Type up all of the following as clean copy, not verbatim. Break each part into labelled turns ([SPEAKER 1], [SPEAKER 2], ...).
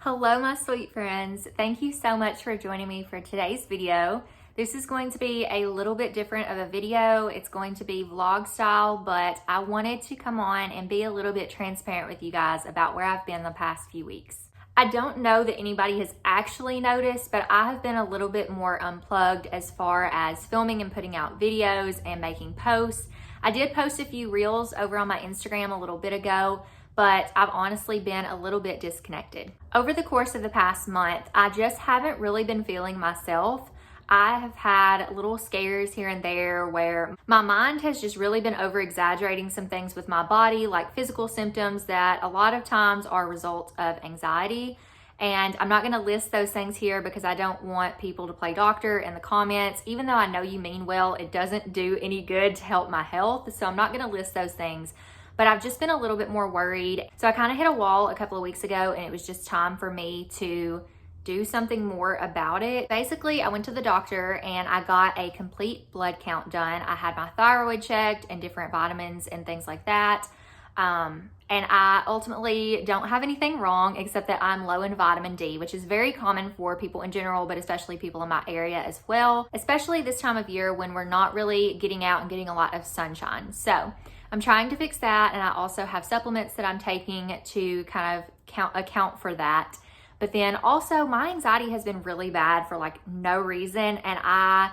[SPEAKER 1] Hello, my sweet friends. Thank you so much for joining me for today's video. This is going to be a little bit different of a video. It's going to be vlog style, but I wanted to come on and be a little bit transparent with you guys about where I've been the past few weeks. I don't know that anybody has actually noticed, but I have been a little bit more unplugged as far as filming and putting out videos and making posts. I did post a few reels over on my Instagram a little bit ago, but I've honestly been a little bit disconnected. Over the course of the past month, I just haven't really been feeling myself. I have had little scares here and there where my mind has just really been over exaggerating some things with my body, like physical symptoms that a lot of times are a result of anxiety. And I'm not gonna list those things here because I don't want people to play doctor in the comments. Even though I know you mean well, it doesn't do any good to help my health. So I'm not gonna list those things. But I've just been a little bit more worried. So I kind of hit a wall a couple of weeks ago and it was just time for me to do something more about it. Basically, I went to the doctor and I got a complete blood count done. I had my thyroid checked and different vitamins and things like that. And I ultimately don't have anything wrong except that I'm low in vitamin D, which is very common for people in general, but especially people in my area as well, especially this time of year when we're not really getting out and getting a lot of sunshine. So I'm trying to fix that, and I also have supplements that I'm taking to kind of account for that. But then also my anxiety has been really bad for like no reason, and I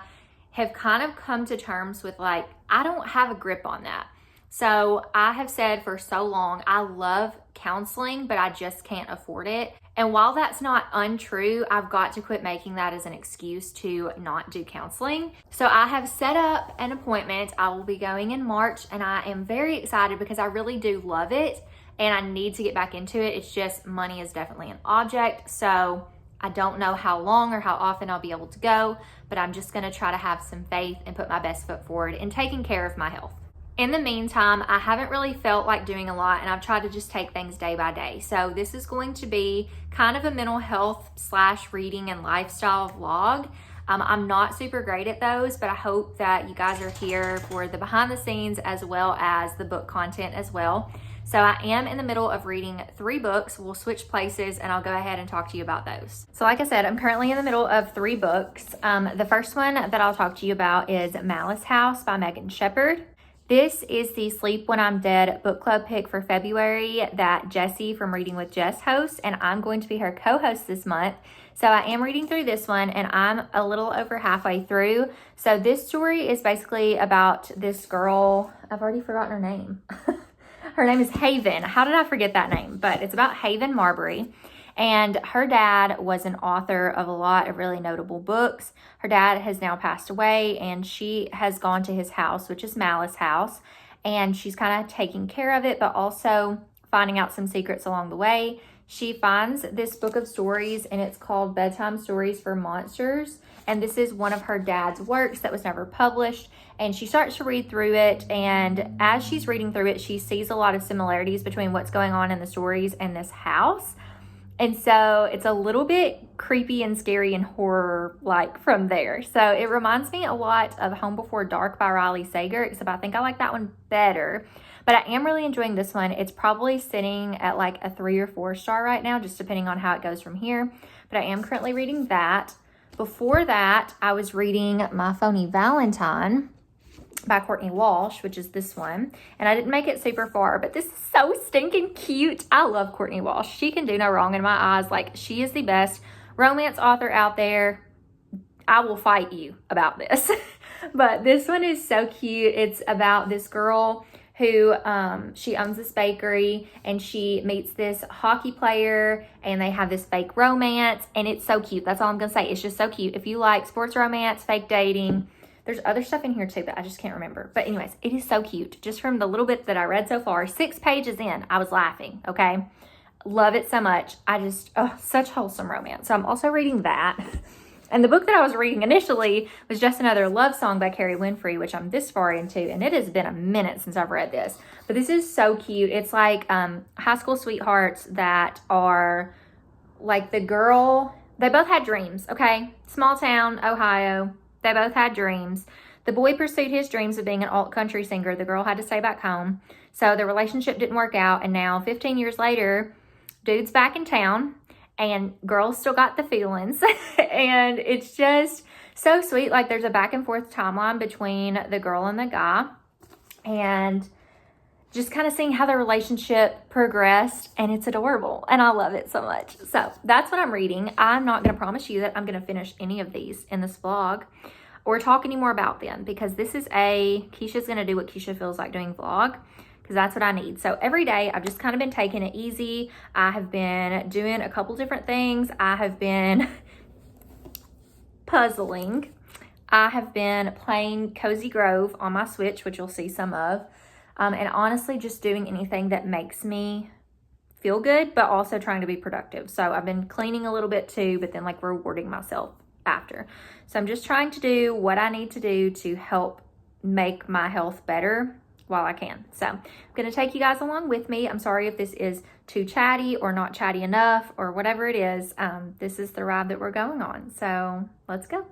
[SPEAKER 1] have kind of come to terms with like, I don't have a grip on that. So I have said for so long, I love counseling, but I just can't afford it. And while that's not untrue, I've got to quit making that as an excuse to not do counseling. So I have set up an appointment. I will be going in March, and I am very excited because I really do love it and I need to get back into it. It's just money is definitely an object. So I don't know how long or how often I'll be able to go, but I'm just gonna try to have some faith and put my best foot forward in taking care of my health. In the meantime, I haven't really felt like doing a lot, and I've tried to just take things day by day. So this is going to be kind of a mental health / reading and lifestyle vlog. I'm not super great at those, but I hope that you guys are here for the behind the scenes as well as the book content as well. So I am in the middle of reading 3 books. We'll switch places and I'll go ahead and talk to you about those. So like I said, I'm currently in the middle of 3 books. The first one that I'll talk to you about is Malice House by Megan Shepherd. This is the Sleep When I'm Dead book club pick for February that Jessie from Reading with Jess hosts, and I'm going to be her co-host this month. So I am reading through this one and I'm a little over halfway through. So this story is basically about this girl. I've already forgotten her name. Her name is Haven. How did I forget that name? But it's about Haven Marbury. And her dad was an author of a lot of really notable books. Her dad has now passed away, and she has gone to his house, which is Malice House, and she's kind of taking care of it, but also finding out some secrets along the way. She finds this book of stories, and it's called Bedtime Stories for Monsters, and this is one of her dad's works that was never published. And she starts to read through it, and as she's reading through it, she sees a lot of similarities between what's going on in the stories and this house. And so it's a little bit creepy and scary and horror-like from there. So it reminds me a lot of Home Before Dark by Riley Sager, except I think I like that one better. But I am really enjoying this one. It's probably sitting at like a 3 or 4 star right now, just depending on how it goes from here. But I am currently reading that. Before that, I was reading My Phony Valentine by Courtney Walsh, which is this one. And I didn't make it super far, but this is so stinking cute. I love Courtney Walsh. She can do no wrong in my eyes. Like, she is the best romance author out there. I will fight you about this. But this one is so cute. It's about this girl who she owns this bakery, and she meets this hockey player, and they have this fake romance, and it's so cute. That's all I'm gonna say. It's just so cute. If you like sports romance, fake dating, there's other stuff in here too, but I just can't remember. But anyways, it is so cute. Just from the little bit that I read so far, 6 pages in, I was laughing, okay? Love it so much. Such wholesome romance. So I'm also reading that. And the book that I was reading initially was Just Another Love Song by Carrie Winfrey, which I'm this far into, and it has been a minute since I've read this. But this is so cute. It's like high school sweethearts that are like the girl, they both had dreams, okay? Small town, Ohio. They both had dreams. The boy pursued his dreams of being an alt country singer. The girl had to stay back home. So the relationship didn't work out. And now 15 years later, dude's back in town and girls still got the feelings. And it's just so sweet. Like, there's a back and forth timeline between the girl and the guy, and just kind of seeing how their relationship progressed, and it's adorable, and I love it so much. So that's what I'm reading. I'm not going to promise you that I'm going to finish any of these in this vlog or talk any more about them, because this is Keisha's going to do what Keisha feels like doing vlog, because that's what I need. So every day I've just kind of been taking it easy. I have been doing a couple different things. I have been puzzling. I have been playing Cozy Grove on my Switch, which you'll see some of. And honestly, just doing anything that makes me feel good, but also trying to be productive. So I've been cleaning a little bit too, but then like rewarding myself after. So I'm just trying to do what I need to do to help make my health better while I can. So I'm going to take you guys along with me. I'm sorry if this is too chatty or not chatty enough or whatever it is. This is the ride that we're going on. So let's go.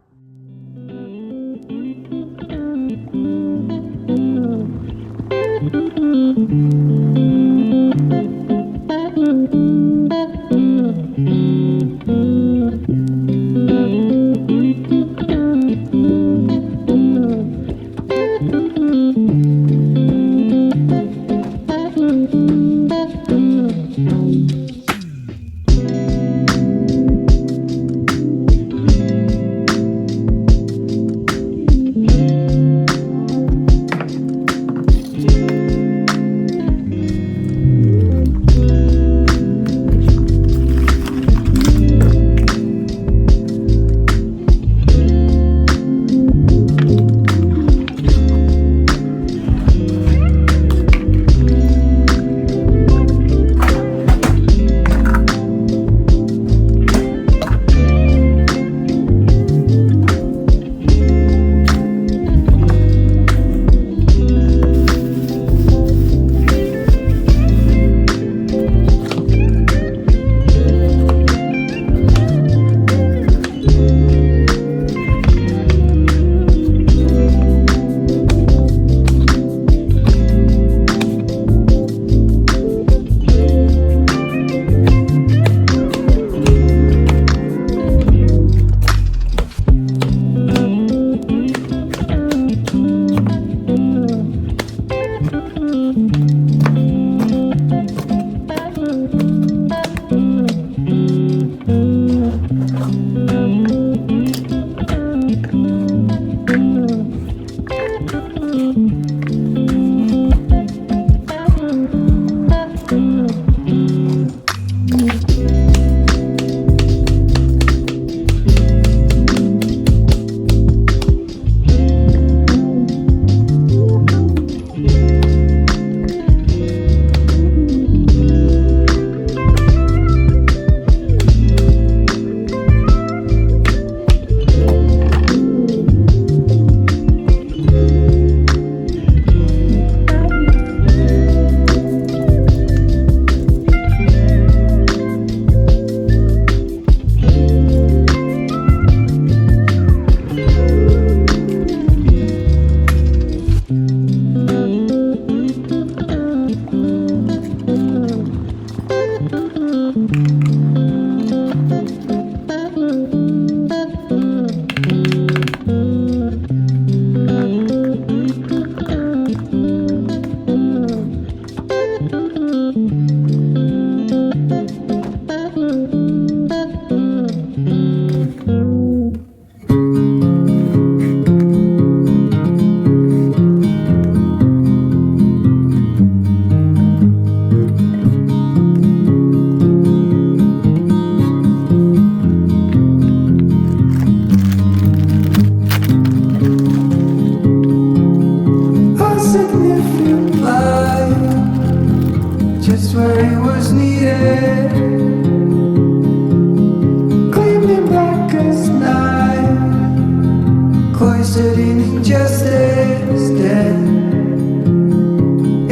[SPEAKER 2] cloistered in injustice, dead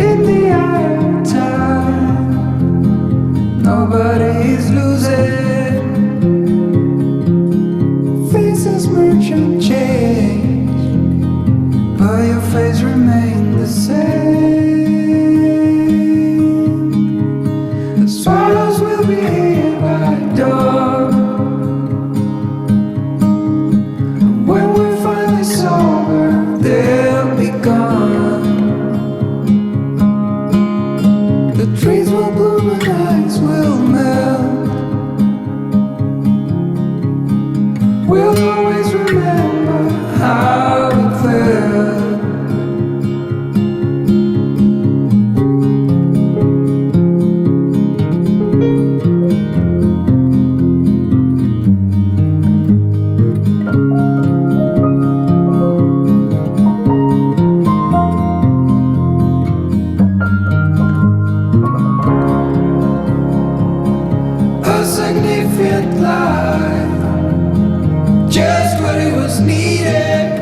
[SPEAKER 2] in the eye of time. Nobody is losing. Faces merchant change, but your face remains the same. The swallows will be here by dawn. if it lied, just what it was needed,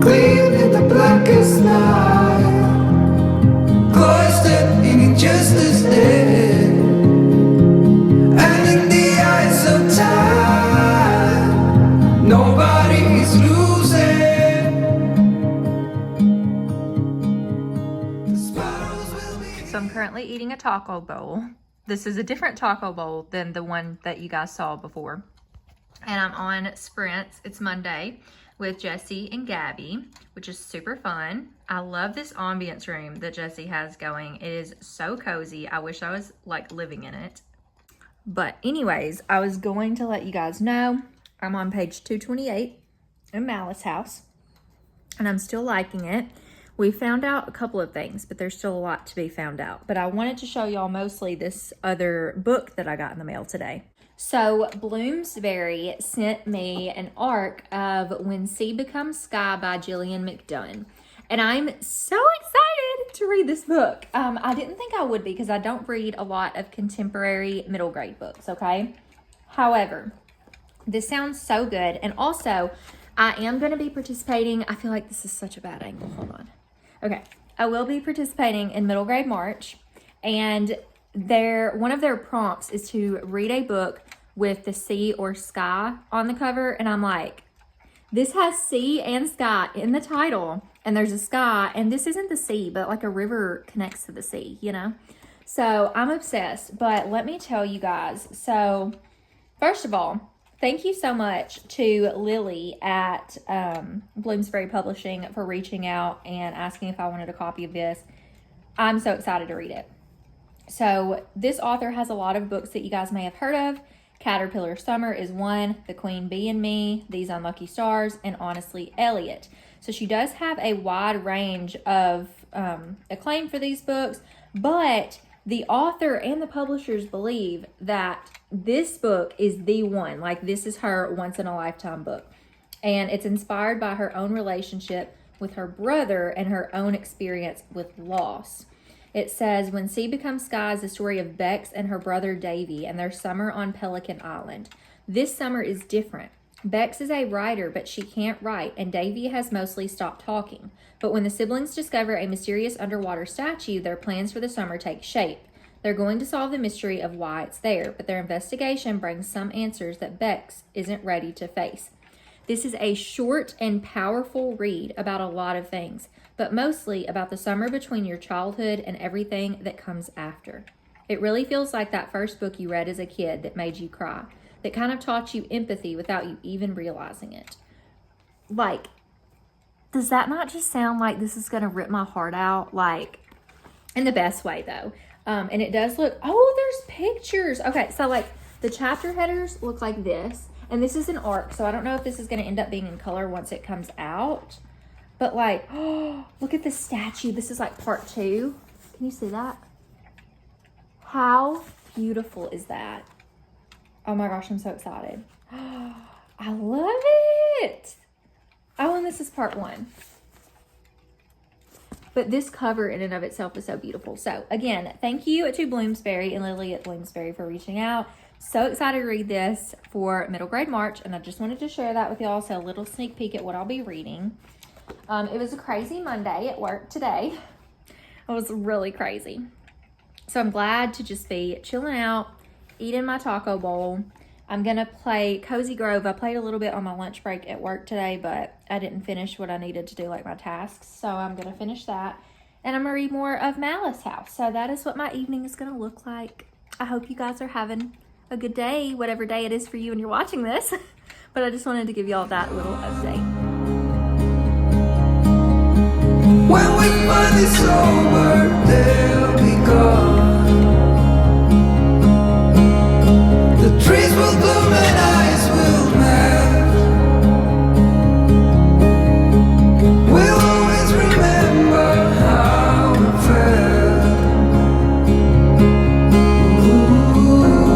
[SPEAKER 2] clean in the blackest night, cloistered in injustice dead, and in the eyes of time, nobody is losing. The spirals will be.
[SPEAKER 1] So I'm currently eating a taco bowl. This is a different taco bowl than the one that you guys saw before. And I'm on Sprints. It's Monday with Jesse and Gabby, which is super fun. I love this ambience room that Jesse has going. It is so cozy. I wish I was like living in it. But anyways, I was going to let you guys know I'm on page 228 in Malice house, and I'm still liking it. We found out a couple of things, but there's still a lot to be found out. But I wanted to show y'all mostly this other book that I got in the mail today. So Bloomsbury sent me an arc of When Sea Becomes Sky by Gillian McDunn. And I'm so excited to read this book. I didn't think I would be because I don't read a lot of contemporary middle grade books, okay? However, this sounds so good. And also, I am going to be participating. I feel like this is such a bad angle. Hold on. Okay. I will be participating in Middle Grade March. And one of their prompts is to read a book with the sea or sky on the cover. And I'm like, this has sea and sky in the title. And there's a sky. And this isn't the sea, but like a river connects to the sea, you know? So I'm obsessed. But let me tell you guys. So first of all, thank you so much to Lily at Bloomsbury Publishing for reaching out and asking if I wanted a copy of this. I'm so excited to read it. So this author has a lot of books that you guys may have heard of. Caterpillar Summer is one, The Queen Bee and Me, These Unlucky Stars, and Honestly Elliot. So she does have a wide range of acclaim for these books, but the author and the publishers believe that this book is the one. Like, this is her once-in-a-lifetime book. And it's inspired by her own relationship with her brother and her own experience with loss. It says, When Sea Becomes Sky is the story of Bex and her brother Davy and their summer on Pelican Island. This summer is different. Bex is a writer, but she can't write, and Davy has mostly stopped talking. But when the siblings discover a mysterious underwater statue, their plans for the summer take shape. They're going to solve the mystery of why it's there, but their investigation brings some answers that Bex isn't ready to face. This is a short and powerful read about a lot of things, but mostly about the summer between your childhood and everything that comes after. It really feels like that first book you read as a kid that made you cry, that kind of taught you empathy without you even realizing it. Like, does that not just sound like this is going to rip my heart out? Like, in the best way, though. And it does look, oh, there's pictures. Okay, so like the chapter headers look like this. And this is an arc, so I don't know if this is going to end up being in color once it comes out. But like, oh, look at this statue. This is like part 2. Can you see that? How beautiful is that? Oh my gosh, I'm so excited. I love it. Oh, and this is part 1. But this cover in and of itself is so beautiful. So again, thank you to Bloomsbury and Lily at Bloomsbury for reaching out. So excited to read this for Middle Grade March, and I just wanted to share that with y'all. So a little sneak peek at what I'll be reading. It was a crazy Monday at work today. It was really crazy. So I'm glad to just be chilling out, eating my taco bowl. I'm going to play Cozy Grove. I played a little bit on my lunch break at work today, but I didn't finish what I needed to do, like my tasks. So I'm going to finish that. And I'm going to read more of Malice House. So that is what my evening is going to look like. I hope you guys are having a good day, whatever day it is for you when you're watching this. But I just wanted to give y'all that little update.
[SPEAKER 2] When we find it's over, they'll be gone. The trees will bloom and ice will melt. We'll always remember how it felt. Ooh.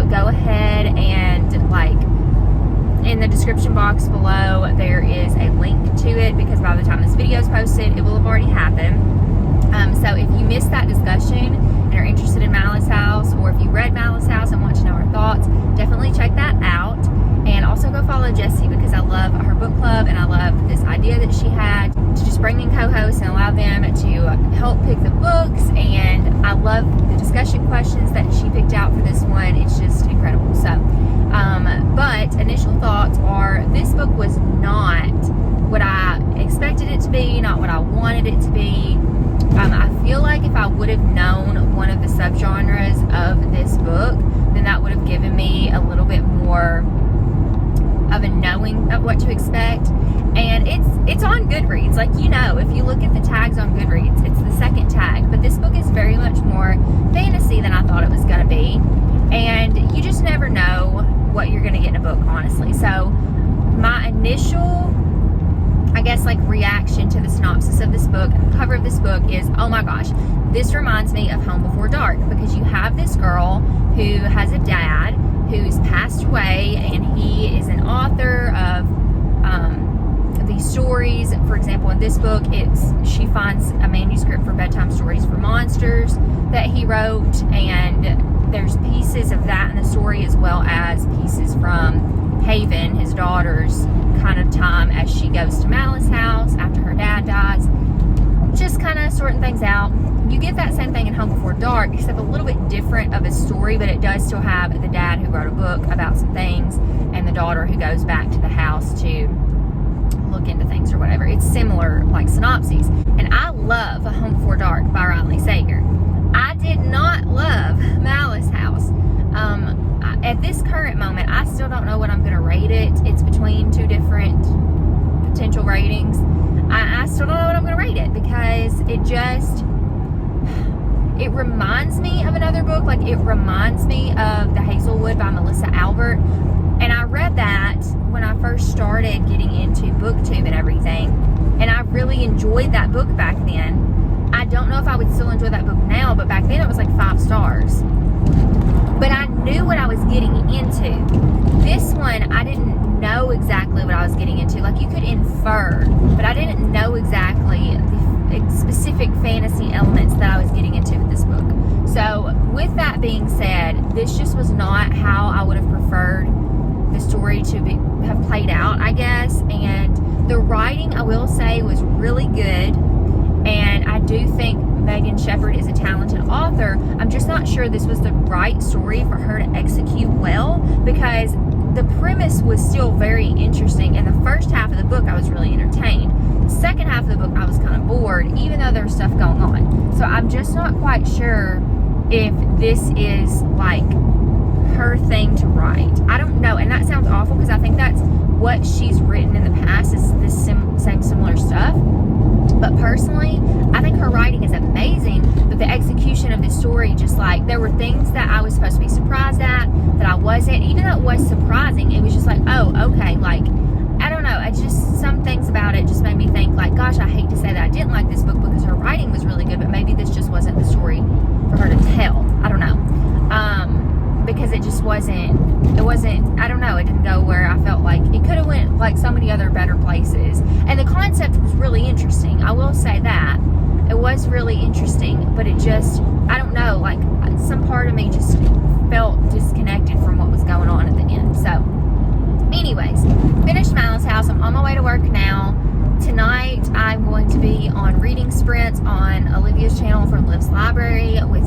[SPEAKER 1] go ahead and like in the description box below, there is a link to it, because by the time this video is posted, it will have already happened. So if you missed that discussion and are interested in Malice House, or if you read Malice House and want to know our thoughts, definitely check that out. And also go follow Jessie, because I love her book club and I love this idea that she had to just bring in co-hosts and allow them to help pick the books. And I love the discussion questions that she picked out for this one. It's just incredible. So, but initial thoughts are, this book was not what I expected it to be, not what I wanted it to be. I feel like if I would have known one of the subgenres of this book, then that would have given me a little bit more of a knowing of what to expect. And it's on Goodreads. Like, you know, if you look at the tags on Goodreads, it's the second tag. But this book is very much more fantasy than I thought it was going to be. And you just never know what you're going to get in a book, honestly. So my initial, I guess, like, reaction to the synopsis of this book and the cover of this book is, oh my gosh, this reminds me of Home Before Dark, because you have this girl who has a dad who's passed away, and he is an author of these stories. For example, in this book, she finds a manuscript for bedtime stories for monsters that he wrote, and there's pieces of that in the story, as well as pieces from Haven, his daughter's kind of time as she goes to Malice House after her dad dies, just kind of sorting things out. You get that same thing in Home Before Dark, except a little bit different of a story, but it does still have the dad who wrote a book about some things, and the daughter who goes back to the house to look into things or whatever. It's similar, like, synopses. And I love A Home Before Dark by Riley Sager. I did not love Malice House. At this current moment, I still don't know what I'm going to rate it. It's between two different potential ratings. I still don't know what I'm going to rate it, because it reminds me of another book. Like, it reminds me of The Hazelwood by Melissa Albert. And I read that when I first started getting into BookTube and everything. And I really enjoyed that book back then. I don't know if I would still enjoy that book now, but back then it was like 5 stars. But I knew what I was getting into. This one, I didn't know exactly what I was getting into. Like, you could infer, but I didn't know exactly the specific fantasy elements that I was getting into with this book. So, with that being said, this just was not how I would have preferred the story to have played out, I guess. And the writing, I will say, was really good. And I do think Megan Shepherd is a talented author. I'm just not sure this was the right story for her to execute well, because the premise was still very interesting. In the first half of the book, I was really entertained. The second half of the book, I was kind of bored, even though there was stuff going on. So I'm just not quite sure if this is, like, her thing to write. I don't know, and that sounds awful, because I think that's what she's written in the past, is this same similar stuff. But personally, I think her writing is amazing, but the execution of the story, just, like, there were things that I was supposed to be surprised at that I wasn't. Even though it was surprising, it was just like, oh, okay, like, I don't know. It's just, some things about it just made me think, like, gosh, I hate to say that I didn't like this book because her writing was really good, but maybe this just wasn't the story for her to tell. I don't know. Because it just wasn't, I don't know, it didn't go where I felt like it could have went, like, so many other better places. And the concept was really interesting. I will say that. It was really interesting, but it just, I don't know, like, some part of me just felt disconnected from what was going on at the end. So, anyways, finished Malice House. I'm on my way to work now. Tonight, I'm going to be on reading sprints on Olivia's channel from Liv's Library with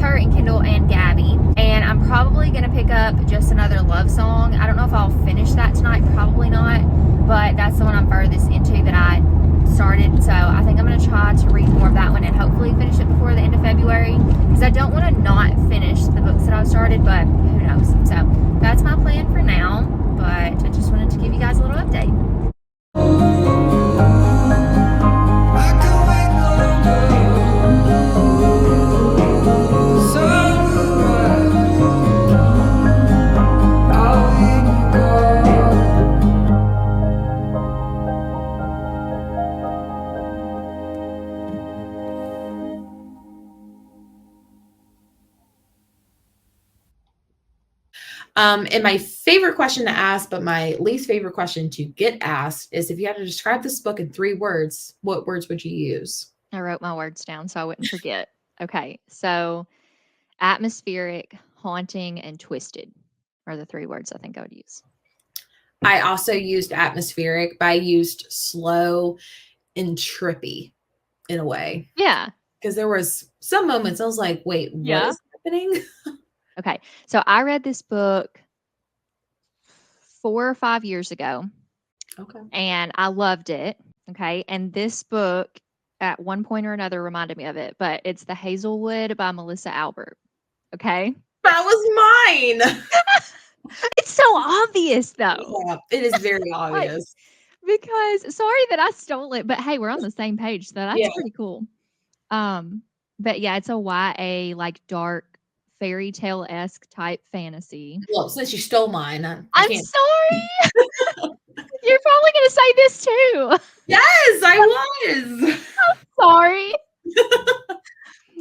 [SPEAKER 1] her and Kendall and Gabby. And I'm probably going to pick up just another love song. I don't know if I'll finish that tonight, probably not. But that's the one I'm furthest into that I started. So I think I'm going to try to read more of that one and hopefully finish it before the end of February. Because I don't want to not finish the books that I've started, but who knows. So that's my plan for now. But I just wanted to give you guys a little update.
[SPEAKER 2] I can wait no longer. The sun will rise. I'll leave you gone.
[SPEAKER 3] And my favorite question to ask, but my least favorite question to get asked is if you had to describe this book in 3 words, what words would you use?
[SPEAKER 1] I wrote my words down so I wouldn't forget. Okay, so atmospheric, haunting, and twisted are the 3 words I think I would use.
[SPEAKER 3] I also used atmospheric, but I used slow and trippy in a way.
[SPEAKER 1] Yeah.
[SPEAKER 3] Because there was some moments I was like, wait, what is happening?
[SPEAKER 1] Okay, so I read this book 4 or 5 years ago.
[SPEAKER 3] Okay.
[SPEAKER 1] And I loved it. Okay, and this book at one point or another reminded me of it, but it's The Hazelwood by Melissa Albert. Okay.
[SPEAKER 3] That was mine.
[SPEAKER 1] It's so obvious though.
[SPEAKER 3] Yeah, it is very obvious.
[SPEAKER 1] Because sorry that I stole it, but hey, we're on the same page, so that's pretty cool. But yeah, it's a YA like dark fairy tale-esque type fantasy.
[SPEAKER 3] Well, since you stole mine, I
[SPEAKER 1] I'm
[SPEAKER 3] can't.
[SPEAKER 1] sorry. You're probably gonna say this too.
[SPEAKER 3] Yes, I was.
[SPEAKER 1] Sorry.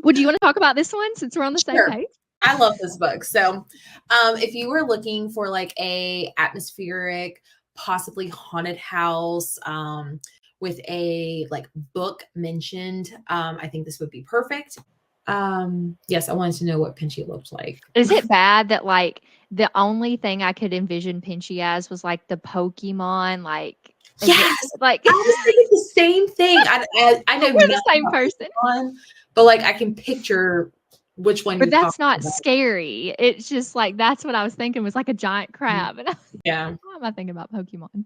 [SPEAKER 1] Would you want to talk about this one since we're on the same page?
[SPEAKER 3] I love this book. So, if you were looking for like a atmospheric, possibly haunted house, with a like book mentioned, I think this would be perfect. Yes, I wanted to know what Pinchy looked like.
[SPEAKER 1] Is it bad that like the only thing I could envision Pinchy as was like the Pokemon, like
[SPEAKER 3] yes,
[SPEAKER 1] like
[SPEAKER 3] I was thinking the same thing. I know
[SPEAKER 1] we're the same person,
[SPEAKER 3] Pokemon, but like I can picture which one.
[SPEAKER 1] But that's not scary. It's just like that's what I was thinking was like a giant crab. And
[SPEAKER 3] yeah,
[SPEAKER 1] why am I thinking about Pokemon?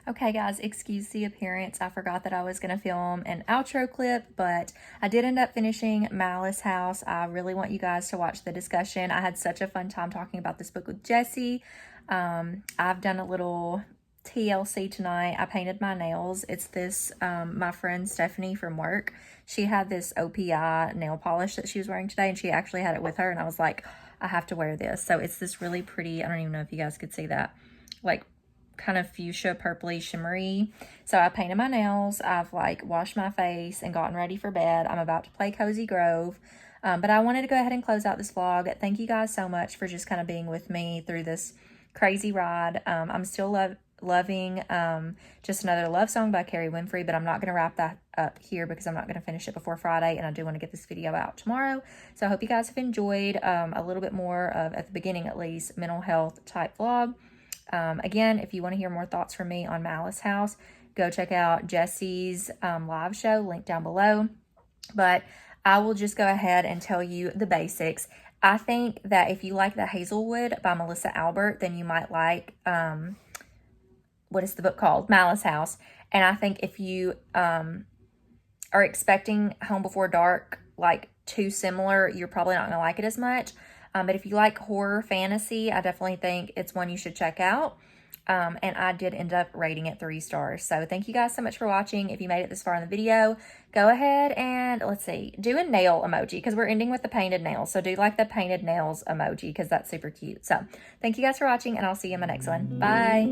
[SPEAKER 1] Okay, guys, excuse the appearance. I forgot that I was going to film an outro clip, but I did end up finishing Malice House. I really want you guys to watch the discussion. I had such a fun time talking about this book with Jessie. I've done a little TLC tonight. I painted my nails. It's this, my friend Stephanie from work. She had this OPI nail polish that she was wearing today, and she actually had it with her, and I was like, I have to wear this. So it's this really pretty, I don't even know if you guys could see that, like kind of fuchsia purpley shimmery. So I painted my nails, I've like washed my face and gotten ready for bed. I'm about to play Cozy Grove, but I wanted to go ahead and close out this vlog. Thank you guys so much for just kind of being with me through this crazy ride. I'm still loving Just Another Love Song by Carrie Winfrey, but I'm not going to wrap that up here because I'm not going to finish it before Friday, and I do want to get this video out tomorrow. So I hope you guys have enjoyed a little bit more of, at the beginning at least, mental health type vlog. Again, if you want to hear more thoughts from me on Malice House, go check out Jessie's live show, link down below. But I will just go ahead and tell you the basics. I think that if you like The Hazelwood by Melissa Albert, then you might like, what is the book called? Malice House. And I think if you are expecting Home Before Dark, like too similar, you're probably not going to like it as much. But if you like horror fantasy, I definitely think it's one you should check out. And I did end up rating it 3 stars. So thank you guys so much for watching. If you made it this far in the video, go ahead and, let's see, do a nail emoji because we're ending with the painted nails. So do like the painted nails emoji because that's super cute. So thank you guys for watching, and I'll see you in my next one. Bye.